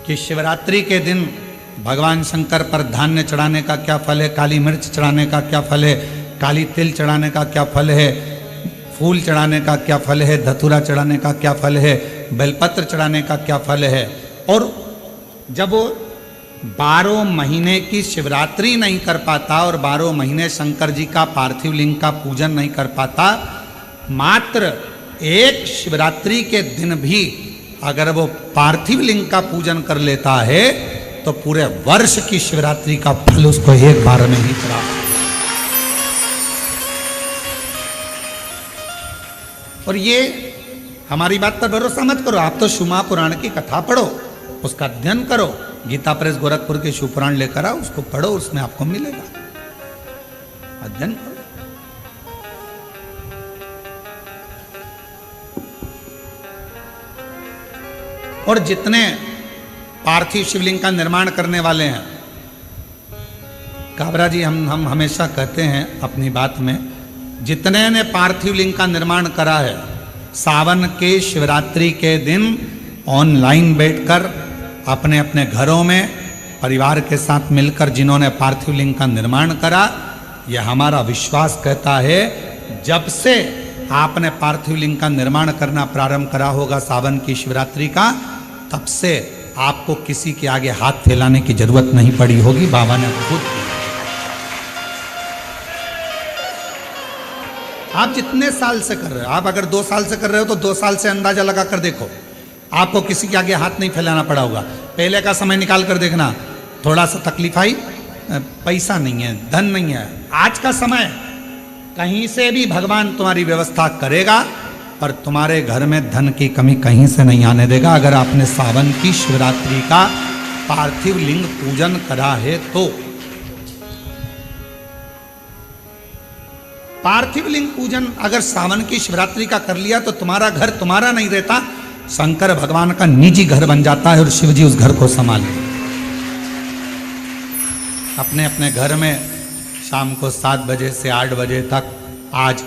कि शिवरात्रि के दिन भगवान शंकर पर धान्य चढ़ाने का क्या फल है, काली मिर्च चढ़ाने का क्या फल है, काली तिल चढ़ाने का क्या फल है, फूल चढ़ाने का क्या फल है, धतूरा चढ़ाने का क्या फल है, बेलपत्र चढ़ाने का क्या फल है। और जब वो 12 महीने की शिवरात्रि नहीं कर पाता और 12 महीने शंकर जी का पार्थिव लिंग का पूजन नहीं कर पाता, मात्र एक शिवरात्रि के दिन भी अगर वो पार्थिव लिंग का पूजन कर लेता है तो पूरे वर्ष की शिवरात्रि का फल उसको एक बार में ही प्राप्त। और ये हमारी बात पर भरोसा मत करो, आप तो शुमा पुराण की कथा पढ़ो, उसका अध्ययन करो, गीता प्रेस गोरखपुर के शिवपुराण लेकर आओ, उसको पढ़ो, उसमें आपको मिलेगा, अध्ययन करो। और जितने पार्थिव शिवलिंग का निर्माण करने वाले हैं, काबरा जी हम हमेशा कहते हैं अपनी बात में, जितने ने पार्थिव लिंग का निर्माण करा है, सावन के शिवरात्रि के दिन ऑनलाइन बैठकर अपने अपने घरों में परिवार के साथ मिलकर जिन्होंने पार्थिव लिंग का निर्माण करा, यह हमारा विश्वास कहता है, जब से आपने पार्थिव लिंग का निर्माण करना प्रारंभ करा होगा सावन की शिवरात्रि का, तब से आपको किसी के आगे हाथ फैलाने की जरूरत नहीं पड़ी होगी, बाबा ने खुद की। आप जितने साल से कर रहे हो, आप अगर 2 साल से कर रहे हो तो 2 साल से अंदाजा लगा कर देखो, आपको किसी के आगे हाथ नहीं फैलाना पड़ा होगा। पहले का समय निकाल कर देखना, थोड़ा सा तकलीफ आई, पैसा नहीं है, धन नहीं है। आज का समय कहीं से भी भगवान तुम्हारी व्यवस्था करेगा, पर तुम्हारे घर में धन की कमी कहीं से नहीं आने देगा, अगर आपने सावन की शिवरात्रि का पार्थिव लिंग पूजन करा है तो। पार्थिव लिंग पूजन अगर सावन की शिवरात्रि का कर लिया तो तुम्हारा घर तुम्हारा नहीं रहता, शंकर भगवान का निजी घर बन जाता है और शिव जी उस घर को संभाले। अपने अपने घर में शाम को 7 बजे से 8 बजे तक आज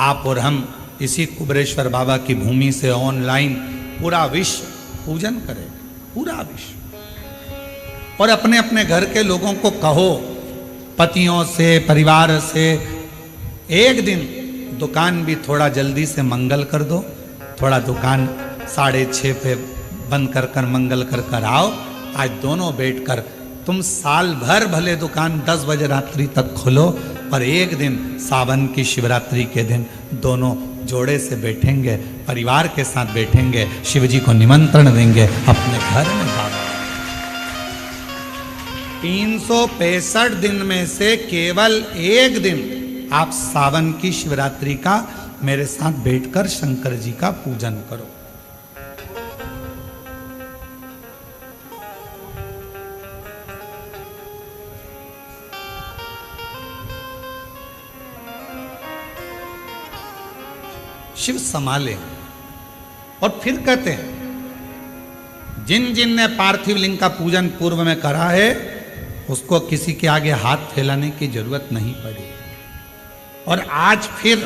आप और हम इसी कुबरेश्वर बाबा की भूमि से ऑनलाइन पूरा विश्व पूजन करें, पूरा विश्व। और अपने अपने घर के लोगों को कहो, पतियों से, परिवार से, एक दिन दुकान भी थोड़ा जल्दी से मंगल कर दो, थोड़ा दुकान 6:30 पे बंद कर कर मंगल कर कर आओ। आज दोनों बैठकर तुम साल भर भले दुकान 10 बजे रात्रि तक खोलो, पर एक दिन सावन की शिवरात्रि के दिन दोनों जोड़े से बैठेंगे, परिवार के साथ बैठेंगे, शिव जी को निमंत्रण देंगे अपने घर में। बाबा 365 दिन में से केवल एक दिन आप सावन की शिवरात्रि का मेरे साथ बैठकर शंकर जी का पूजन करो। शिव संभाले। और फिर कहते हैं, जिन जिन ने पार्थिव लिंग का पूजन पूर्व में करा है उसको किसी के आगे हाथ फैलाने की जरूरत नहीं पड़ी। और आज फिर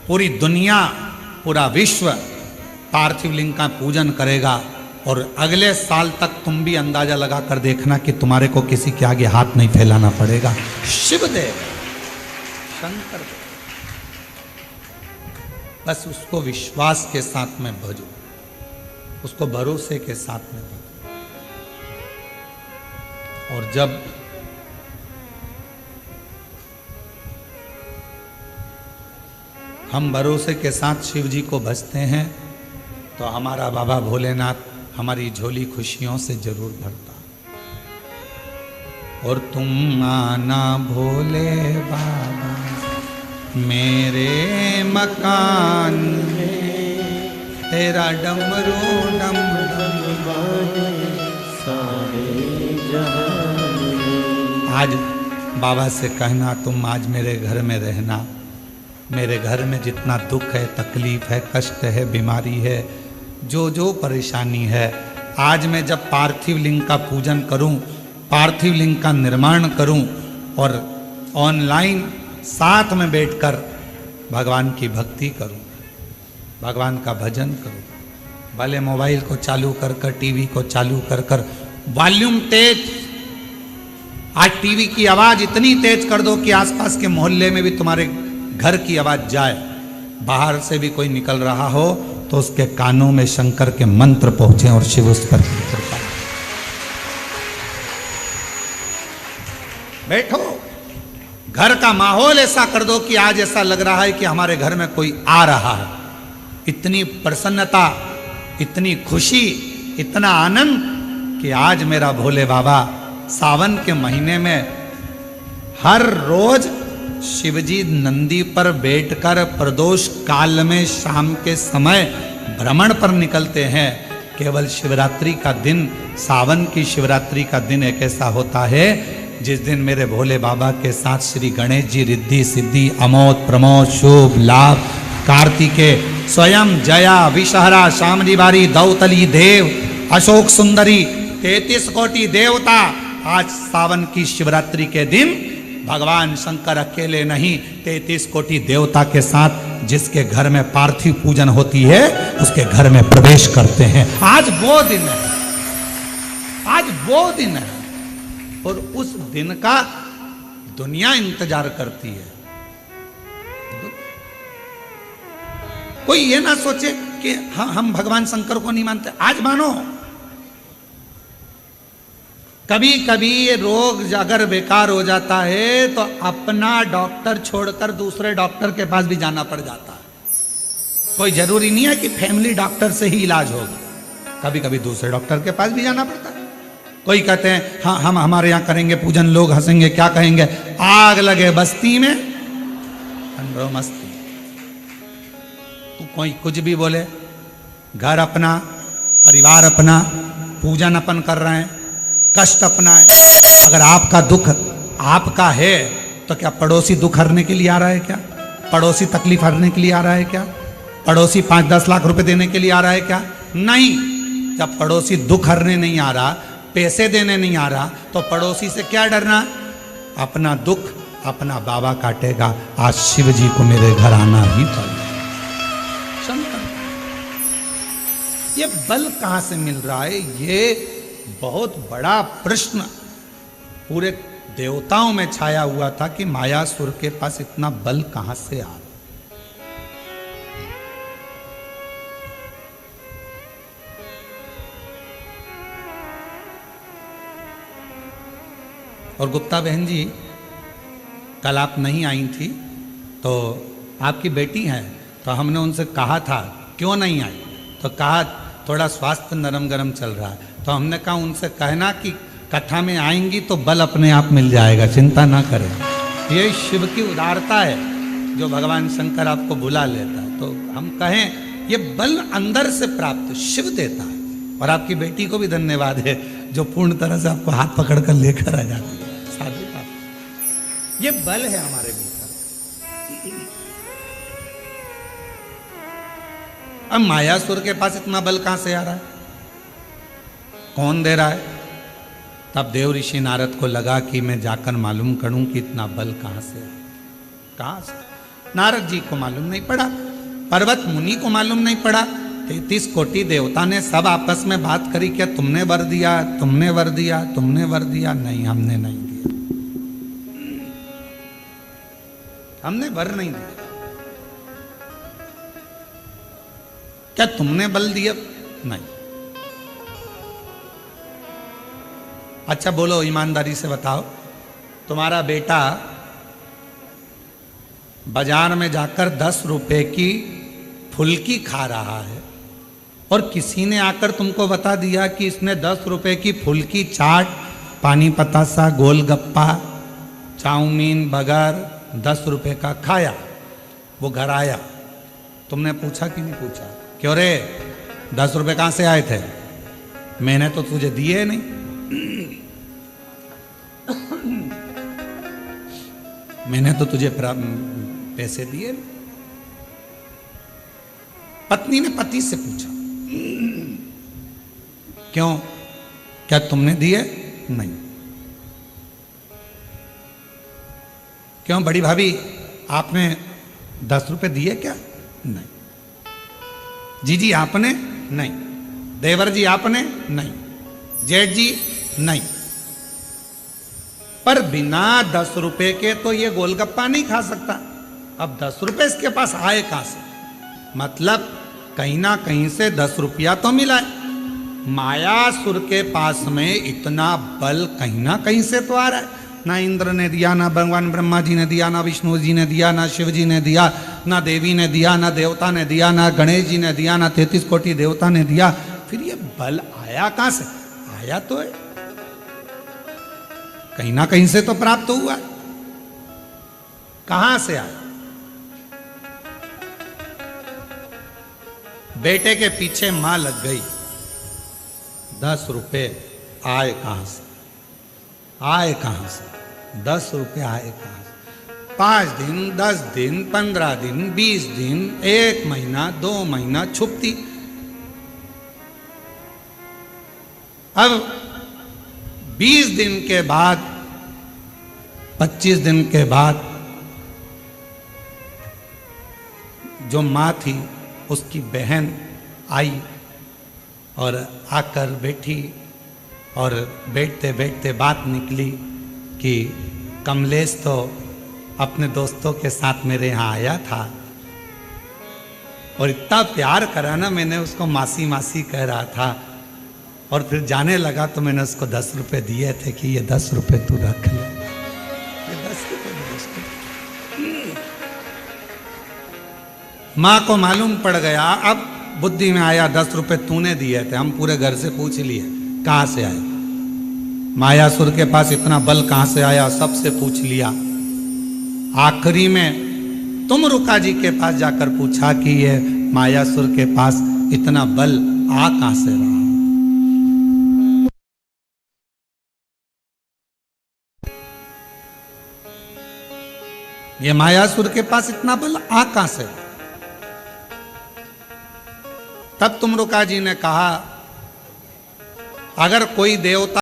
पूरी दुनिया, पूरा विश्व पार्थिव लिंग का पूजन करेगा। और अगले साल तक तुम भी अंदाजा लगा कर देखना कि तुम्हारे को किसी के आगे हाथ नहीं फैलाना पड़ेगा। शिव देव, शंकर देव, बस उसको विश्वास के साथ में भजो, उसको भरोसे के साथ में भजो। और जब हम भरोसे के साथ शिव जी को भजते हैं तो हमारा बाबा भोलेनाथ हमारी झोली खुशियों से जरूर भरता। और तुम आना भोले बाबा मेरे मकान में, तेरा डमरू डम डम बाजे सारे जहान। आज बाबा से कहना, तुम आज मेरे घर में रहना, मेरे घर में जितना दुख है, तकलीफ है, कष्ट है, बीमारी है, जो जो परेशानी है, आज मैं जब पार्थिव लिंग का पूजन करूं, पार्थिव लिंग का निर्माण करूं और ऑनलाइन साथ में बैठकर भगवान की भक्ति करूं, भगवान का भजन करूं, भले मोबाइल को चालू कर कर, टीवी को चालू कर कर, वॉल्यूम तेज। आज टीवी की आवाज इतनी तेज कर दो कि आसपास के मोहल्ले में भी तुम्हारे घर की आवाज जाए। बाहर से भी कोई निकल रहा हो तो उसके कानों में शंकर के मंत्र पहुंचे और शिव उस पर कृपा। बैठो, घर का माहौल ऐसा कर दो कि आज ऐसा लग रहा है कि हमारे घर में कोई आ रहा है। इतनी प्रसन्नता, इतनी खुशी, इतना आनंद कि आज मेरा भोले बाबा सावन के महीने में हर रोज शिवजी नंदी पर बैठकर प्रदोष काल में शाम के समय भ्रमण पर निकलते हैं। केवल शिवरात्रि का दिन, सावन की शिवरात्रि का दिन एक ऐसा होता है जिस दिन मेरे भोले बाबा के साथ श्री गणेश जी रिद्धि सिद्धि अमोद प्रमोद शुभ लाभ कार्तिके स्वयं जया विषहरा शामली बारी दौतली देव अशोक सुंदरी 33 कोटि देवता आज सावन की शिवरात्रि के दिन भगवान शंकर अकेले नहीं 33 कोटि देवता के साथ जिसके घर में पार्थिव पूजन होती है उसके घर में प्रवेश करते हैं। आज वो दिन है, आज वो दिन है और उस दिन का दुनिया इंतजार करती है। कोई ये ना सोचे कि हम भगवान शंकर को नहीं मानते। आज मानो, कभी कभी ये रोग अगर बेकार हो जाता है तो अपना डॉक्टर छोड़कर दूसरे डॉक्टर के पास भी जाना पड़ जाता है। कोई जरूरी नहीं है कि फैमिली डॉक्टर से ही इलाज होगा, कभी कभी दूसरे डॉक्टर के पास भी जाना पड़ता है। कोई कहते हैं हाँ हम हमारे यहाँ करेंगे पूजन, लोग हंसेंगे, क्या कहेंगे, आग लगे बस्ती में ठंडो मस्ती। कोई कुछ भी बोले, घर अपना, परिवार अपना, पूजन अपन कर रहे हैं, कष्ट अपना है। अगर आपका दुख आपका है तो क्या पड़ोसी दुख हरने के लिए आ रहा है क्या? पड़ोसी तकलीफ हरने के लिए आ रहा है क्या? पड़ोसी 5-10 लाख रुपए देने के लिए आ रहा है क्या? नहीं। जब पड़ोसी दुख हरने नहीं आ रहा, पैसे देने नहीं आ रहा, तो पड़ोसी से क्या डरना? अपना दुख अपना बाबा काटेगा। आज शिव जी को मेरे घर आना ही पड़ेगा। ये बल कहां से मिल रहा है? ये बहुत बड़ा प्रश्न पूरे देवताओं में छाया हुआ था कि मायासुर के पास इतना बल कहां से आ रहा। और गुप्ता बहन जी, कल आप नहीं आई थी तो आपकी बेटी है, तो हमने उनसे कहा था क्यों नहीं आई, तो कहा थोड़ा स्वास्थ्य नरम गरम चल रहा है। तो हमने कहा उनसे कहना कि कथा में आएंगी तो बल अपने आप मिल जाएगा, चिंता ना करें। ये शिव की उदारता है जो भगवान शंकर आपको बुला लेता है। तो हम कहें ये बल अंदर से प्राप्त शिव देता है। और आपकी बेटी को भी धन्यवाद है जो पूर्ण तरह से आपको हाथ पकड़ कर लेकर आ जाती है। साधु बात, ये बल है हमारे भीतर। अब मायासुर के पास इतना बल कहां से आ रहा है? कौन दे रहा है? तब देव ऋषि नारद को लगा कि मैं जाकर मालूम करूं कि इतना बल कहां से आया। कहां से? नारद जी को मालूम नहीं पड़ा, पर्वत मुनि को मालूम नहीं पड़ा, 33 कोटि देवता ने सब आपस में बात करी, क्या तुमने वर दिया, तुमने वर दिया, तुमने वर दिया? नहीं, हमने नहीं दिया, हमने वर नहीं दिया। क्या तुमने बल दिया? नहीं। अच्छा बोलो, ईमानदारी से बताओ, तुम्हारा बेटा बाजार में जाकर 10 रुपए की फुल्की खा रहा है और किसी ने आकर तुमको बता दिया कि इसने 10 रुपए की फुल्की, चाट, पानी पतासा, गोलगप्पा, चाउमीन, बर्गर 10 रुपए का खाया। वो घर आया, तुमने पूछा कि नहीं पूछा, क्यों रे 10 रुपए कहां से आए थे? मैंने तो तुझे दिए नहीं। मैंने तो तुझे पैसे दिए। पत्नी ने पति से पूछा, क्यों, क्या तुमने दिए? नहीं। क्यों बड़ी भाभी, आपने 10 रुपए दिए क्या? नहीं। जी आपने? नहीं, देवर जी आपने नहीं, जेठ जी नहीं। पर बिना 10 रुपए के तो ये गोलगप्पा नहीं खा सकता। अब 10 रुपए इसके पास आए कहां से? मतलब कहीं ना कहीं से 10 रुपया तो मिला है। मायासुर के पास में इतना बल कहीं ना कहीं से तो आ रहा है। ना इंद्र ने दिया, ना भगवान ब्रह्मा जी ने दिया, ना विष्णु जी ने दिया, ना शिव जी ने दिया, ना देवी ने दिया, ना देवता ने दिया, ना गणेश जी ने दिया, ना 33 कोटि देवता ने दिया। फिर ये बल आया कहां से? आया तो है, कहीं ना कहीं से तो प्राप्त हुआ है। कहां से आया? बेटे के पीछे मां लग गई। 10 रुपए आए कहां से? आए कहां से? 10 रुपए आए कहां से? 5 दिन, 10 दिन, 15 दिन, 20 दिन, 1 महीना, 2 महीना छुपती। अब 20 दिन के बाद, 25 दिन के बाद जो मां थी उसकी बहन आई और आकर बैठी और बैठते बैठते बात निकली कि कमलेश तो अपने दोस्तों के साथ मेरे यहाँ आया था और इतना प्यार करा ना, मैंने उसको मासी मासी कह रहा था और फिर जाने लगा तो मैंने उसको 10 रुपए दिए थे कि ये 10 रुपए तू रख ले। ये 10 रुपए माँ को मालूम पड़ गया। अब बुद्धि में आया 10 रुपए तूने दिए थे, हम पूरे घर से पूछ लिए कहां से आए। मायासुर के पास इतना बल कहां से आया, सबसे पूछ लिया। आखिरी में तुम रुका जी के पास जाकर पूछा कि ये मायासुर के पास इतना बल आ कहां से रहा। ये मायासुर के पास इतना बल आ कहां से? तब तुमरुका जी ने कहा, अगर कोई देवता